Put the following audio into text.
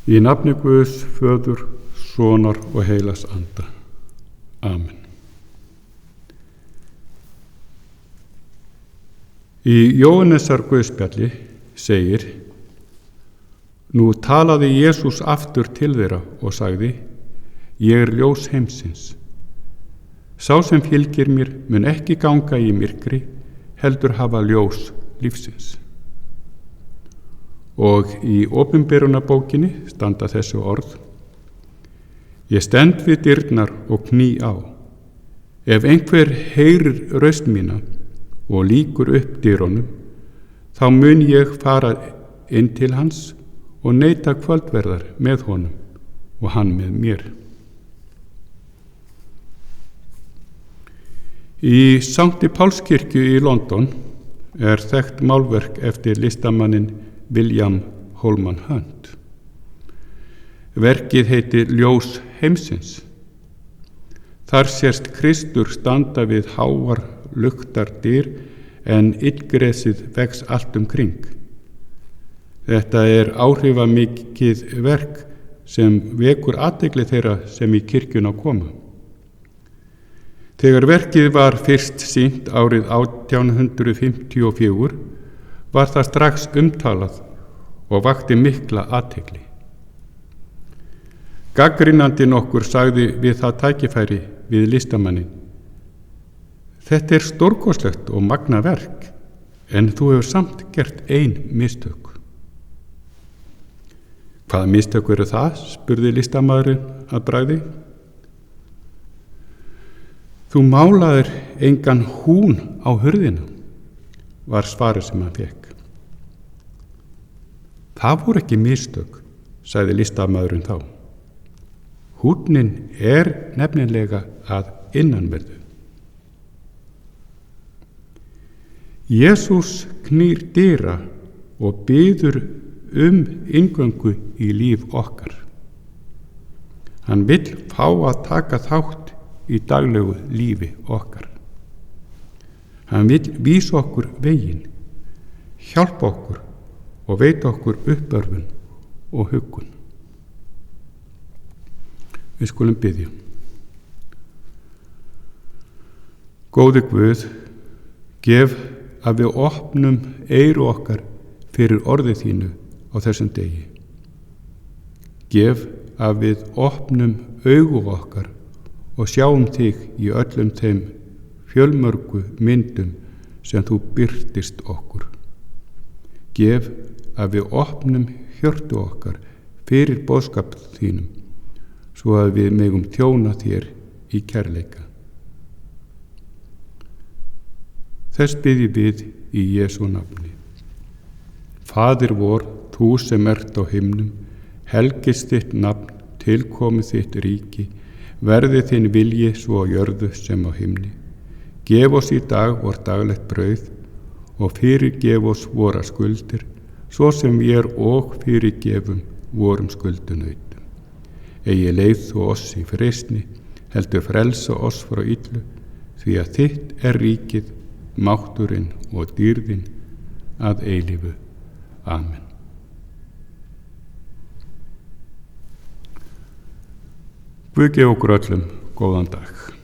Í nafni Guðs, Föður, Sonar og heilags anda. Amen. Í Jóhannesar guðspjalli segir: Nú talaði Jesús aftur til þeirra og sagði: Ég er ljós heimsins. Sá sem fylgir mér mun ekki ganga í myrkri, heldur hafa ljós lífsins. Og í Opinberunarbókinni standa þessi orð: Ég stend við dyrnar og kný á. Ef einhver heyrir raust mína og lýkur upp dyrunum, þá mun ég fara inn til hans og neita kvöldverðar með honum og hann með mér. Í Sankti Pálskirkju í London er þekkt málverk eftir listamannin William Holman Hunt. Verkið heitir Ljós heimsins. Þar sést Kristur standa við háar luktardyr en illgresið vex allt kring. Þetta er áhrifamikið verk sem vekur athygli þeirra sem í kirkjuna koma. Þegar verkið var fyrst sýnt árið 1854 var það strax umtalað og vakti mikla athygli. Gagnrýnandi nokkur sagði við það tækifæri við listamannin: Þetta er stórkostlegt og magnað verk, en þú hefur samt gert ein mistök. Hvaða mistök eru það? Spurði listamaðurinn að bragði. Þú málaðir engan hún á hurðina, var svarið sem hann fékk. Það voru ekki mistök, sagði listamaðurinn þá. Húnnin er nefnilega að innanverðu. Jesús knýr dyra og biður inngöngu í líf okkar. Hann vill fá að taka þátt í daglegu lífi okkar. Hann vill vísa okkur veginn, hjálpa okkur og veita okkur uppörvun og huggun. Við skulum biðja. Góði Guð, gef að við opnum eyru okkar fyrir orði þínu á þessum degi. Gef að við opnum augu okkar og sjáum þig í öllum þeim fjölmörgu myndum sem þú birtist okkur. Gef að við opnum hjörtu okkar fyrir boðskap þínum, svo að við megum þjóna þér í kærleika. Þess biðjum við í Jesú nafni. Faðir vor, þú sem ert á himnum, helgist þitt nafn, tilkomi þitt ríki, verði þinn vilji svo á jörðu sem á himni. Gef oss í dag vor daglegt brauð og fyrirgef oss vora skuldir, svo sem við og fyrirgefum vorum skuldunautum. Eigi leið þú oss í freistni, heldur frelsa oss frá illu, því að þitt er ríkið, mátturinn og dýrðin að eilífu. Amen. Guð gefi okkur öllum góðan dag.